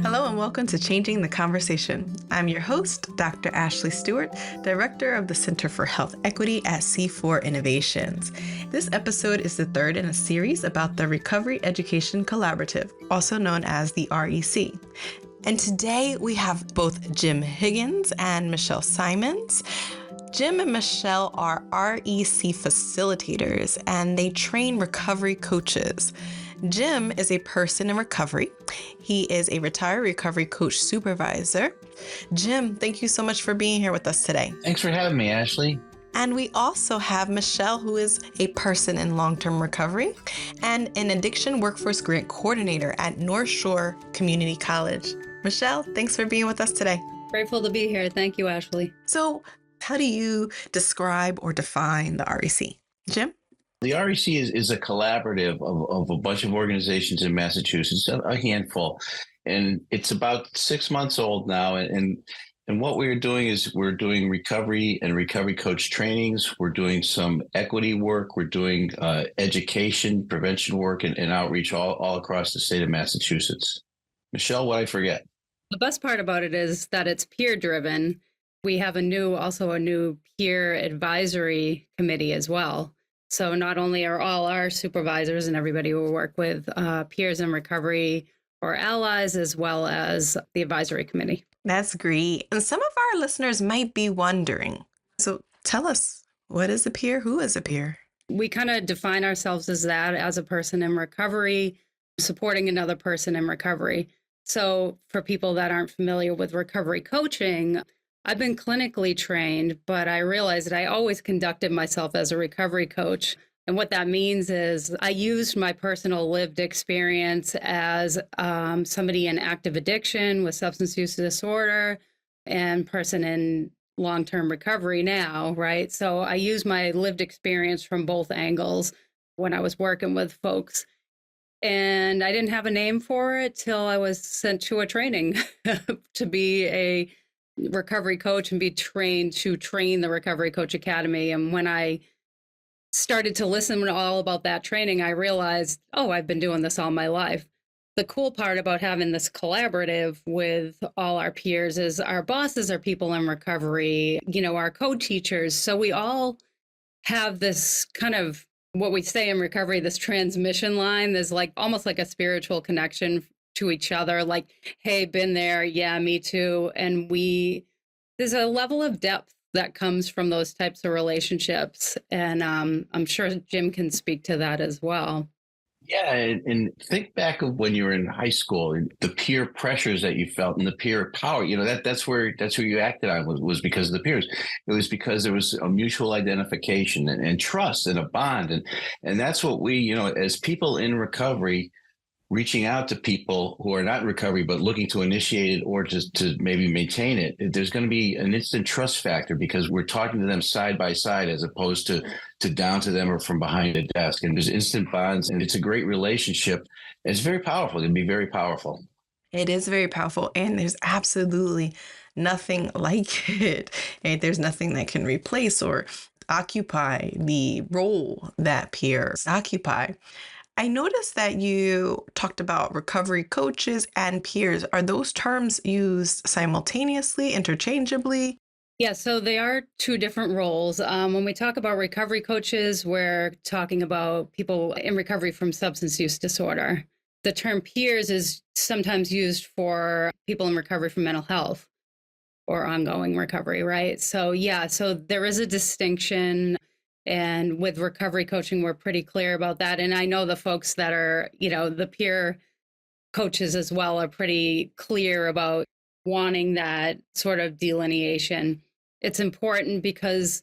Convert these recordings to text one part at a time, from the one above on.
Hello and welcome to Changing the Conversation. I'm your host, Dr. Ashley Stewart, Director of the Center for Health Equity at C4 Innovations. This episode is the third in a series about the Recovery Education Collaborative, also known as the REC. And today we have both Jim Higgins and Michelle Simons. Jim and Michelle are REC facilitators and they train recovery coaches. Jim is a person in recovery. He is a retired recovery coach supervisor. Jim, thank you so much for being here with us today. Thanks for having me, Ashley. And we also have Michelle, who is a person in long-term recovery and an addiction workforce grant coordinator at North Shore Community College. Michelle, thanks for being with us today. Grateful to be here. Thank you, Ashley. So how do you describe or define the REC? Jim? The REC is a collaborative of a bunch of organizations in Massachusetts, a handful, and it's about 6 months old now. And what we're doing is we're doing recovery and recovery coach trainings. We're doing some equity work. We're doing education, prevention work, and outreach all across the state of Massachusetts. Michelle, what I forget? The best part about it is that it's peer driven. We have a new peer advisory committee as well. So not only are all our supervisors and everybody who work with peers in recovery or allies, as well as the advisory committee. That's great. And some of our listeners might be wondering. So tell us, what is a peer? Who is a peer? We kind of define ourselves as that, as a person in recovery, supporting another person in recovery. So for people that aren't familiar with recovery coaching, I've been clinically trained, but I realized that I always conducted myself as a recovery coach. And what that means is I used my personal lived experience as somebody in active addiction with substance use disorder and person in long-term recovery now, right? So I use my lived experience from both angles when I was working with folks. And I didn't have a name for it till I was sent to a training to be a recovery coach and be trained to train the Recovery Coach Academy. And when I started to listen all about that training, I realized, I've been doing this all my life. The cool part about having this collaborative with all our peers is our bosses are people in recovery, our co-teachers. So we all have this kind of what we say in recovery, this transmission line. There's almost like a spiritual connection to each other, like, hey, been there, yeah, me too. And there's a level of depth that comes from those types of relationships. And I'm sure Jim can speak to that as well. Yeah, and think back of when you were in high school, and the peer pressures that you felt and the peer power. That's where you acted on was because of the peers. It was because there was a mutual identification and trust and a bond, and that's what we, as people in recovery, reaching out to people who are not in recovery but looking to initiate it or just to maybe maintain it. There's going to be an instant trust factor because we're talking to them side by side as opposed to down to them or from behind a desk. And there's instant bonds, and it's a great relationship. It's very powerful. It can be very powerful. It is very powerful, and there's absolutely nothing like it. And there's nothing that can replace or occupy the role that peers occupy. I noticed that you talked about recovery coaches and peers. Are those terms used simultaneously, interchangeably? Yeah, so they are two different roles. When we talk about recovery coaches, we're talking about people in recovery from substance use disorder. The term peers is sometimes used for people in recovery from mental health or ongoing recovery, right? So so there is a distinction. And with recovery coaching, we're pretty clear about that. And I know the folks that are, the peer coaches as well are pretty clear about wanting that sort of delineation. It's important because,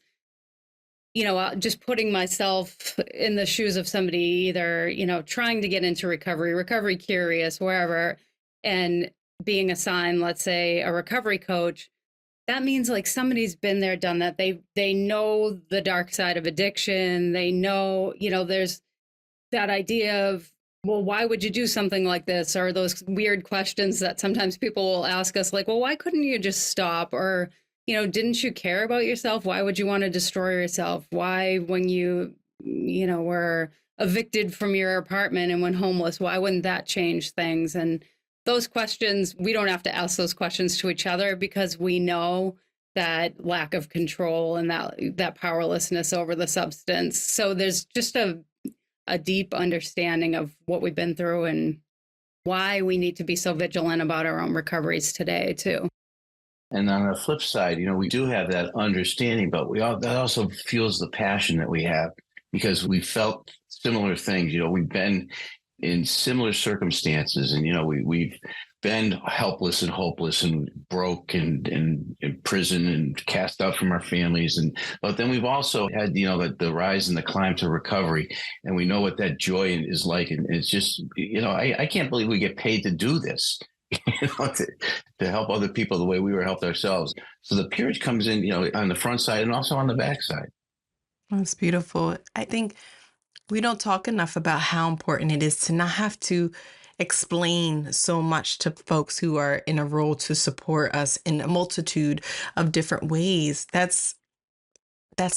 just putting myself in the shoes of somebody either, trying to get into recovery curious, wherever, and being assigned, let's say, a recovery coach, that means somebody's been there, done that. They know the dark side of addiction. They know, there's that idea of, well, why would you do something like this? Or those weird questions that sometimes people will ask us, like, well, why couldn't you just stop? Or, didn't you care about yourself? Why would you want to destroy yourself? Why, when you were evicted from your apartment and went homeless, why wouldn't that change things? And those questions, we don't have to ask those questions to each other because we know that lack of control and that powerlessness over the substance. So there's just a deep understanding of what we've been through and why we need to be so vigilant about our own recoveries today, too. And on the flip side, we do have that understanding, but that also fuels the passion that we have because we felt similar things. We've been in similar circumstances, and we've been helpless and hopeless and broke and in prison and cast out from our families. But then we've also had the rise and the climb to recovery, and we know what that joy is like. And it's just I can't believe we get paid to do this. To help other people the way we were helped ourselves. So the peerage comes in, on the front side and also on the back side. That's beautiful. I think we don't talk enough about how important it is to not have to explain so much to folks who are in a role to support us in a multitude of different ways. That's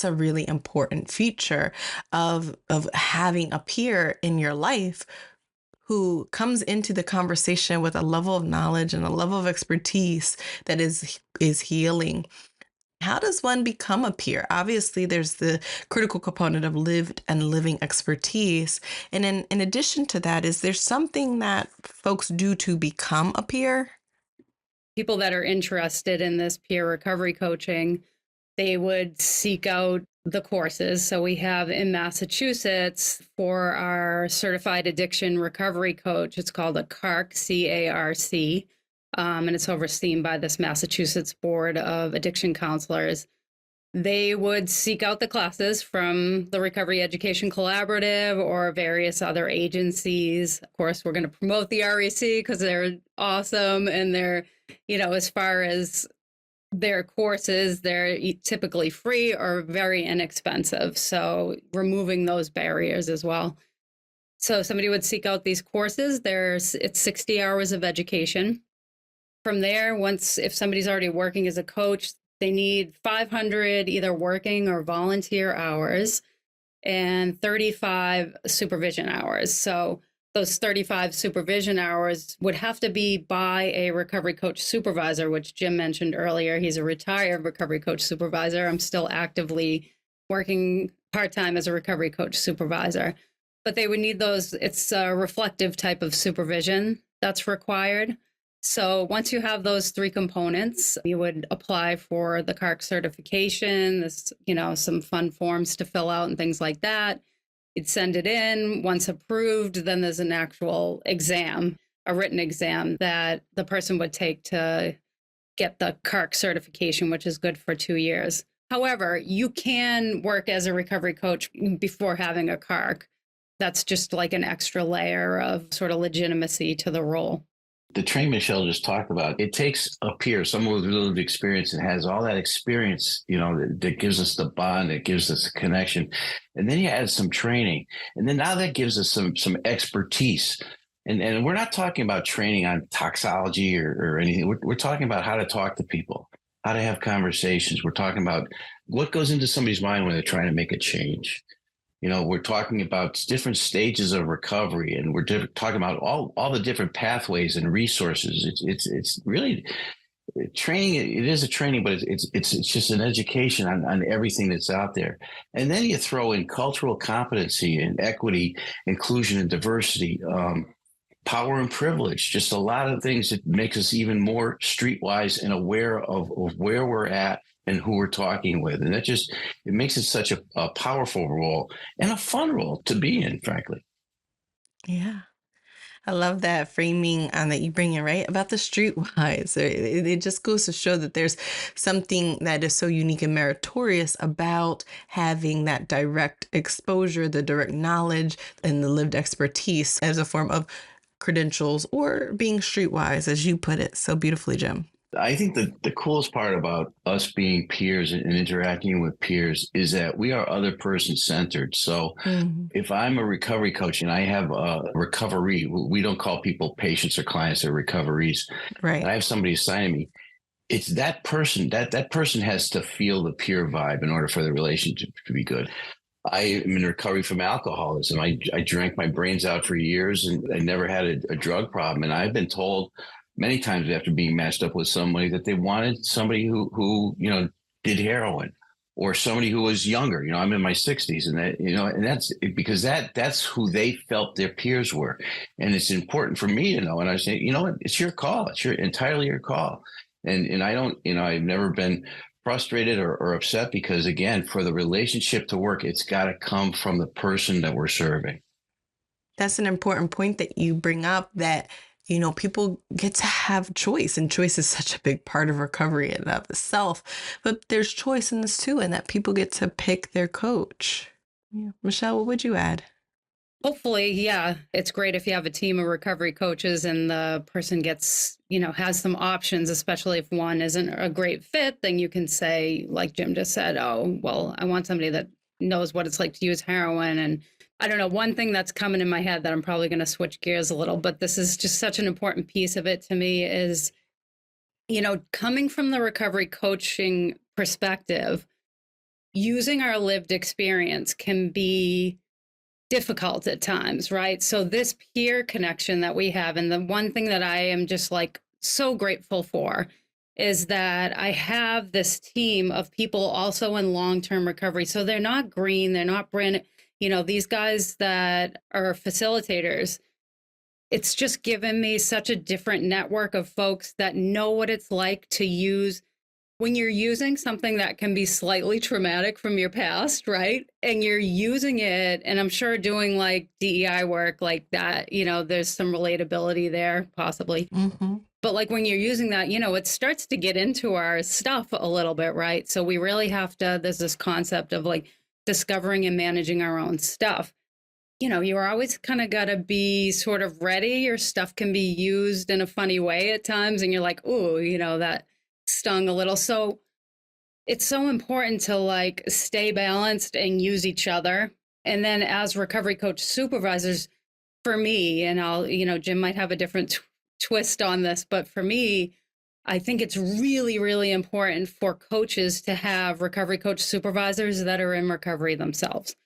a really important feature of having a peer in your life who comes into the conversation with a level of knowledge and a level of expertise that is healing. How does one become a peer? Obviously, there's the critical component of lived and living expertise. And in addition to that, is there something that folks do to become a peer? People that are interested in this peer recovery coaching, they would seek out the courses. So we have in Massachusetts for our certified addiction recovery coach, it's called a CARC, C-A-R-C, and it's overseen by this Massachusetts Board of Addiction Counselors. They would seek out the classes from the Recovery Education Collaborative or various other agencies. Of course, we're going to promote the REC because they're awesome. And they're, as far as their courses, they're typically free or very inexpensive. So removing those barriers as well. So somebody would seek out these courses. It's 60 hours of education. From there, if somebody's already working as a coach, they need 500 either working or volunteer hours and 35 supervision hours. So those 35 supervision hours would have to be by a recovery coach supervisor, which Jim mentioned earlier. He's a retired recovery coach supervisor. I'm still actively working part-time as a recovery coach supervisor. But they would need those. It's a reflective type of supervision that's required. So once you have those three components, you would apply for the CARC certification, some fun forms to fill out and things like that. You'd send it in. Once approved, then there's an actual exam, a written exam that the person would take to get the CARC certification, which is good for 2 years. However, you can work as a recovery coach before having a CARC. That's just like an extra layer of sort of legitimacy to the role. The training Michelle just talked about, it takes a peer, someone with lived experience and has all that experience, that gives us the bond, that gives us a connection. And then you add some training. And then now that gives us some expertise. And we're not talking about training on toxology or anything. We're talking about how to talk to people, how to have conversations. We're talking about what goes into somebody's mind when they're trying to make a change. We're talking about different stages of recovery, and we're talking about all the different pathways and resources. It's really training. It is a training, but it's just an education on everything that's out there. And then you throw in cultural competency and equity, inclusion and diversity, power and privilege, just a lot of things that makes us even more streetwise and aware of where we're at and who we're talking with. And it makes it such a powerful role and a fun role to be in, frankly. Yeah. I love that framing that you bring in, right? About the streetwise. It just goes to show that there's something that is so unique and meritorious about having that direct exposure, the direct knowledge, and the lived expertise as a form of credentials or being streetwise, as you put it so beautifully, Jim. I think the coolest part about us being peers and interacting with peers is that we are other person centered. So if I'm a recovery coach and I have a recovery, we don't call people patients or clients, they're recoveries. Right. And I have somebody assigning me. It's that person, that person has to feel the peer vibe in order for the relationship to be good. I am in recovery from alcoholism. I drank my brains out for years and I never had a drug problem. And I've been told many times after being matched up with somebody that they wanted somebody who did heroin or somebody who was younger. I'm in my 60s and and that's because that's who they felt their peers were. And it's important for me to know. And I say, what, it's your call. It's entirely your call. And I don't, I've never been frustrated or upset because, again, for the relationship to work, it's got to come from the person that we're serving. That's an important point that you bring up, that, people get to have choice, and choice is such a big part of recovery in and of itself. But there's choice in this too, and that people get to pick their coach. Yeah. Michelle, what would you add? Hopefully, yeah, it's great if you have a team of recovery coaches and the person gets, has some options, especially if one isn't a great fit, then you can say, like Jim just said, oh, well, I want somebody that knows what it's like to use heroin. And I don't know, one thing that's coming in my head that I'm probably going to switch gears a little, but this is just such an important piece of it to me is, coming from the recovery coaching perspective, using our lived experience can be difficult at times, right? So this peer connection that we have, and the one thing that I am just like so grateful for is that I have this team of people also in long-term recovery. So they're not green, they're not brand, these guys that are facilitators. It's just given me such a different network of folks that know what it's like to use when you're using something that can be slightly traumatic from your past, right? And you're using it, and I'm sure doing like DEI work like that, there's some relatability there, possibly. Mm-hmm. But like when you're using that, it starts to get into our stuff a little bit, right? So we really have to, there's this concept of like discovering and managing our own stuff. You're always kind of got to be sort of ready. Your stuff can be used in a funny way at times. And you're like, oh, that stung a little. So it's so important to like stay balanced and use each other. And then as recovery coach supervisors, for me, and I'll, Jim might have a different twist on this, but for me, I think it's really, really important for coaches to have recovery coach supervisors that are in recovery themselves,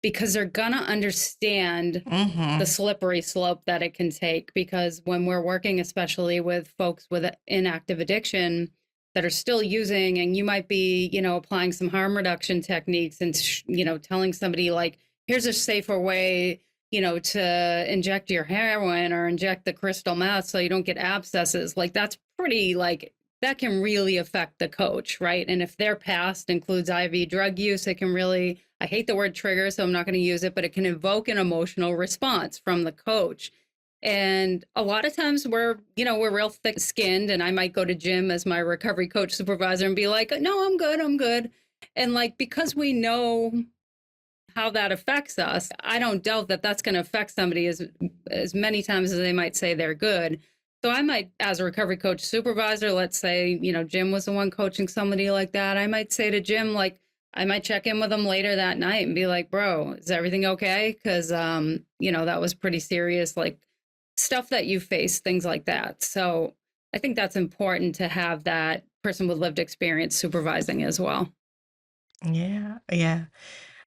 because they're going to understand the slippery slope that it can take. Because when we're working, especially with folks with inactive addiction that are still using, and you might be, applying some harm reduction techniques and, telling somebody like, here's a safer way, to inject your heroin or inject the crystal meth so you don't get abscesses. Like that's pretty, like that can really affect the coach, right? And if their past includes IV drug use, it can really, I hate the word trigger, so I'm not going to use it, but it can evoke an emotional response from the coach. And a lot of times we're real thick skinned, and I might go to Jim as my recovery coach supervisor and be like, no, I'm good. And like, because we know how that affects us, I don't doubt that that's going to affect somebody as many times as they might say they're good. So I might, as a recovery coach supervisor, let's say, Jim was the one coaching somebody like that. I might say to Jim, like, I might check in with him later that night and be like, bro, is everything okay? Because, that was pretty serious, like stuff that you face, things like that. So I think that's important to have that person with lived experience supervising as well. Yeah. Yeah.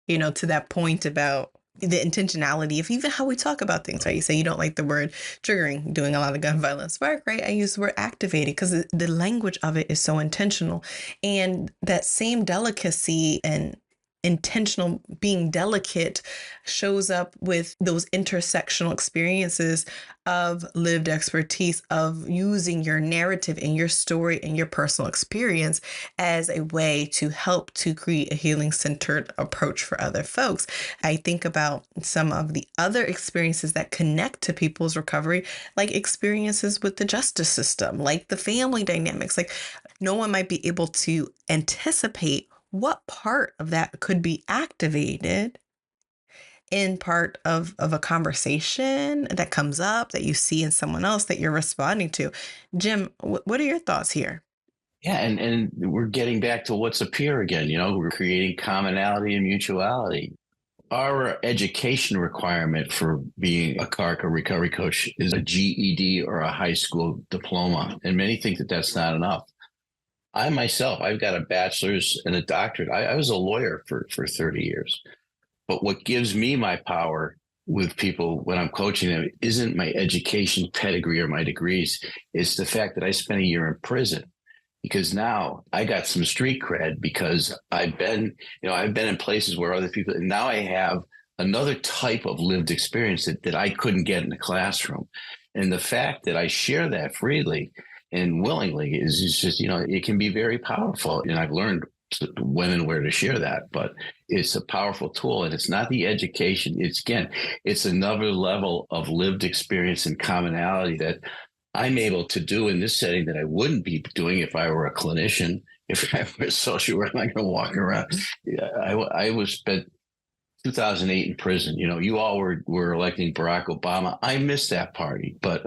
To that point about the intentionality of even how we talk about things, right? You say you don't like the word triggering, doing a lot of gun violence work, right? I use the word activating because the language of it is so intentional. And that same delicacy and intentional being delicate shows up with those intersectional experiences of lived expertise, of using your narrative and your story and your personal experience as a way to help to create a healing centered approach for other folks. I think about some of the other experiences that connect to people's recovery, like experiences with the justice system, like the family dynamics. Like no one might be able to anticipate what part of that could be activated in part of a conversation that comes up that you see in someone else that you're responding to. Jim, what are your thoughts here? Yeah, and we're getting back to what's a peer again. We're creating commonality and mutuality. Our education requirement for being a CARC or recovery coach is a GED or a high school diploma, and many think that that's not enough. I myself, I've got a bachelor's and a doctorate. I was a lawyer for 30 years. But what gives me my power with people when I'm coaching them isn't my education pedigree or my degrees. It's the fact that I spent a year in prison, because now I got some street cred because I've been in places where other people, and now I have another type of lived experience that I couldn't get in the classroom. And the fact that I share that freely and willingly is just, it can be very powerful. And I've learned when and where to share that, but it's a powerful tool, and it's not the education. It's another level of lived experience and commonality that I'm able to do in this setting that I wouldn't be doing if I were a clinician. If I were a social worker, I'm not going to walk around. I was spent 2008 in prison. You all were electing Barack Obama. I missed that party, but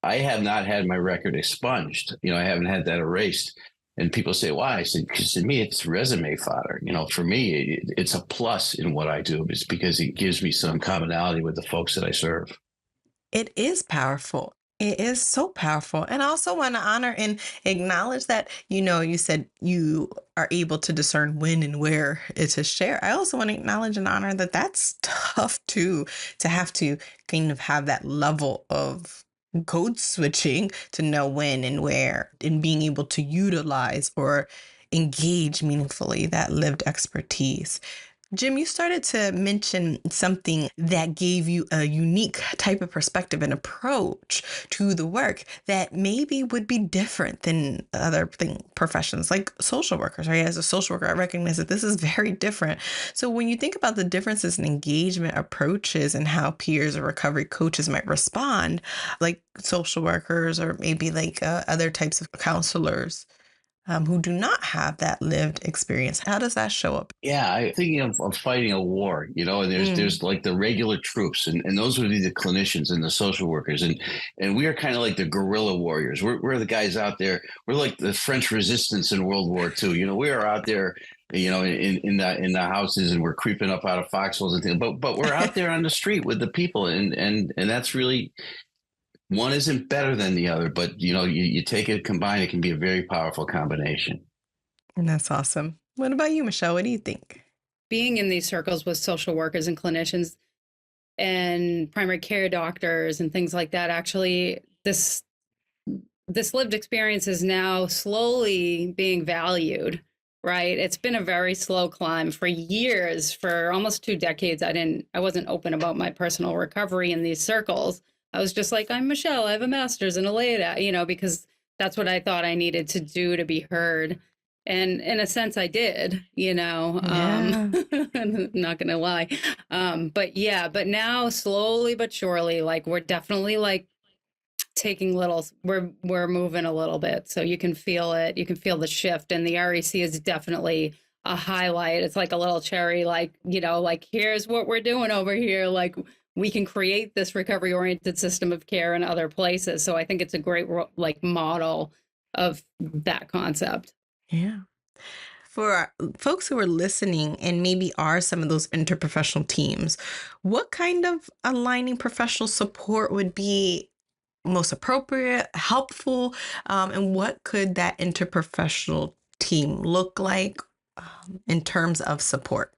I have not had my record expunged. I haven't had that erased. And people say, why? I said, because to me, it's resume fodder. For me, it's a plus in what I do. It's because it gives me some commonality with the folks that I serve. It is powerful. It is so powerful. And I also want to honor and acknowledge that, you said you are able to discern when and where it's a share. I also want to acknowledge and honor that that's tough too, to have to kind of have that level of code switching to know when and where, and being able to utilize or engage meaningfully that lived expertise. Jim, you started to mention something that gave you a unique type of perspective and approach to the work that maybe would be different than other professions like social workers, right? As a social worker, I recognize that this is very different. So when you think about the differences in engagement approaches and how peers or recovery coaches might respond, like social workers or maybe like other types of counselors, who do not have that lived experience, how does that show up? Yeah, I thinking of fighting a war, and there's like the regular troops, and those would be the clinicians and the social workers, and we are kind of like the guerrilla warriors. We're the guys out there. We're like the French resistance in World War II. We are out there, in the houses, and we're creeping up out of foxholes and things. But we're out there on the street with the people, and that's really. One isn't better than the other, but you take it combined, it can be a very powerful combination. And that's awesome. What about you, Michelle? What do you think? Being in these circles with social workers and clinicians and primary care doctors and things like that, actually, this lived experience is now slowly being valued, right? It's been a very slow climb for years. For almost 2 decades, I wasn't open about my personal recovery in these circles. I was just like, I'm Michelle, I have a master's in ALEIDA, because that's what I thought I needed to do to be heard. And in a sense, I did, Yeah. I'm not going to lie. But now slowly but surely, like we're definitely like we're moving a little bit. So you can feel it. You can feel the shift. And the REC is definitely a highlight. It's like a little cherry, like here's what we're doing over here. Like we can create this recovery oriented system of care in other places. So I think it's a great model of that concept. Yeah. For folks who are listening and maybe are some of those interprofessional teams, what kind of aligning professional support would be most appropriate, helpful, and what could that interprofessional team look like in terms of support?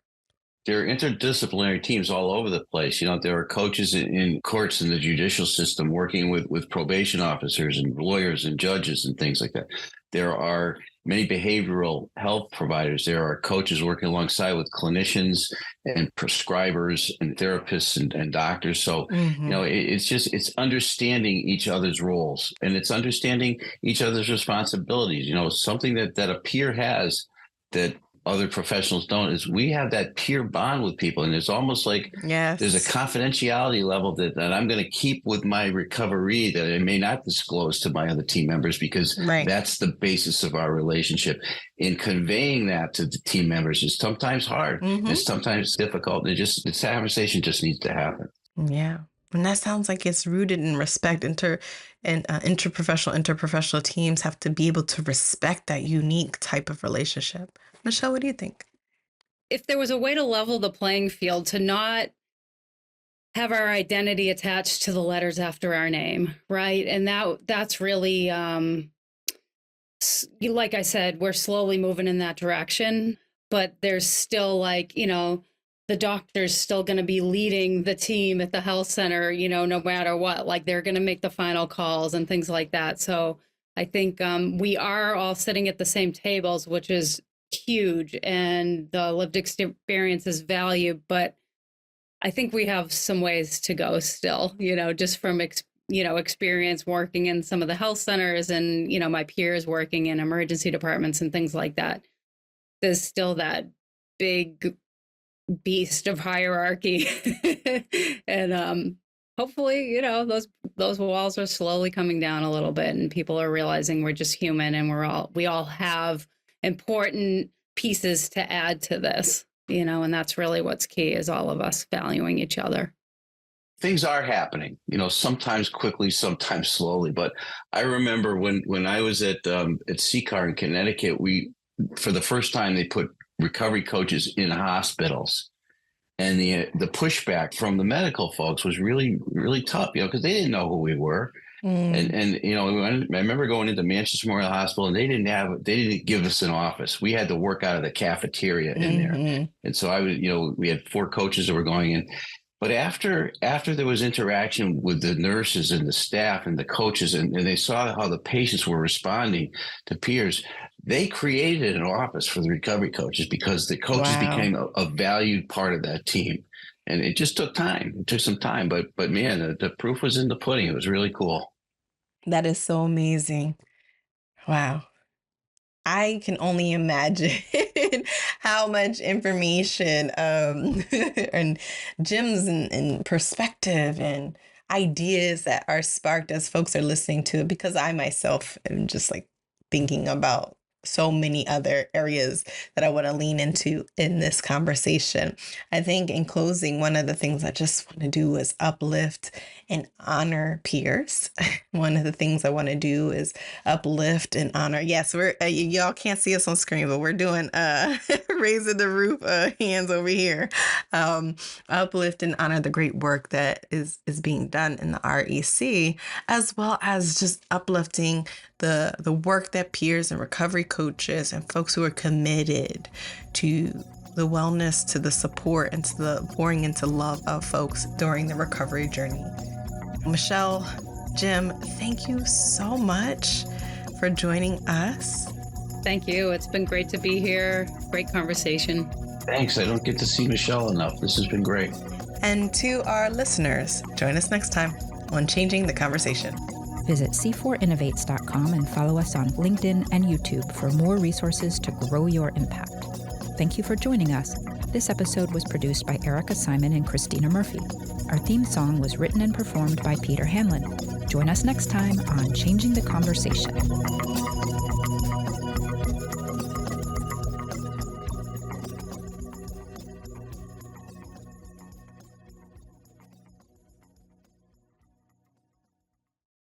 There are interdisciplinary teams all over the place. There are coaches in courts and the judicial system working with probation officers and lawyers and judges and things like that. There are many behavioral health providers. There are coaches working alongside with clinicians and prescribers and therapists and doctors. So, it's understanding each other's roles, and it's understanding each other's responsibilities. Something that a peer has that other professionals don't is we have that peer bond with people, and it's almost like there's a confidentiality level that I'm going to keep with my recovery that I may not disclose to my other team members, because that's the basis of our relationship. In conveying that to the team members is sometimes hard. It's sometimes difficult. This conversation just needs to happen. Yeah. And that sounds like it's rooted in respect. Interprofessional teams have to be able to respect that unique type of relationship. Michelle, what do you think? If there was a way to level the playing field, to not have our identity attached to the letters after our name, right? And that's really, like I said, we're slowly moving in that direction, but there's still the doctor's still going to be leading the team at the health center, no matter what. Like, they're going to make the final calls and things like that. So I think we are all sitting at the same tables, which is huge, and the lived experience is valued. But I think we have some ways to go still, just from experience working in some of the health centers and, my peers working in emergency departments and things like that. There's still that big beast of hierarchy. And hopefully, those walls are slowly coming down a little bit, and people are realizing we're just human, and we all have important pieces to add to this, and that's really what's key, is all of us valuing each other. Things are happening, sometimes quickly, sometimes slowly. But I remember when I was at CCAR in Connecticut, for the first time, they put recovery coaches in hospitals, and the pushback from the medical folks was really, really tough, because they didn't know who we were. And I remember going into Manchester Memorial Hospital, and they didn't give us an office. We had to work out of the cafeteria in there. And so we had 4 coaches that were going in. But after there was interaction with the nurses and the staff and the coaches, and they saw how the patients were responding to peers, they created an office for the recovery coaches, because the coaches became a valued part of that team. And it just took time. It took some time, but man, the proof was in the pudding. It was really cool. That is so amazing. Wow. I can only imagine how much information and gems and perspective and ideas that are sparked as folks are listening to it, because I myself am just like thinking about so many other areas that I want to lean into in this conversation. I think in closing, one of the things I just want to do is uplift and honor peers. One of the things I want to do is uplift and honor. Yes, we're y'all can't see us on screen, but we're doing raising the roof hands over here. Uplift and honor the great work that is being done in the REC, as well as just uplifting the work that peers and recovery coaches and folks who are committed to the wellness, to the support, and to the pouring into love of folks during the recovery journey. Michelle, Jim, thank you so much for joining us. Thank you. It's been great to be here. Great conversation. Thanks. I don't get to see Michelle enough. This has been great. And to our listeners, join us next time on Changing the Conversation. Visit c4innovates.com and follow us on LinkedIn and YouTube for more resources to grow your impact. Thank you for joining us. This episode was produced by Erica Simon and Christina Murphy. Our theme song was written and performed by Peter Hanlon. Join us next time on Changing the Conversation.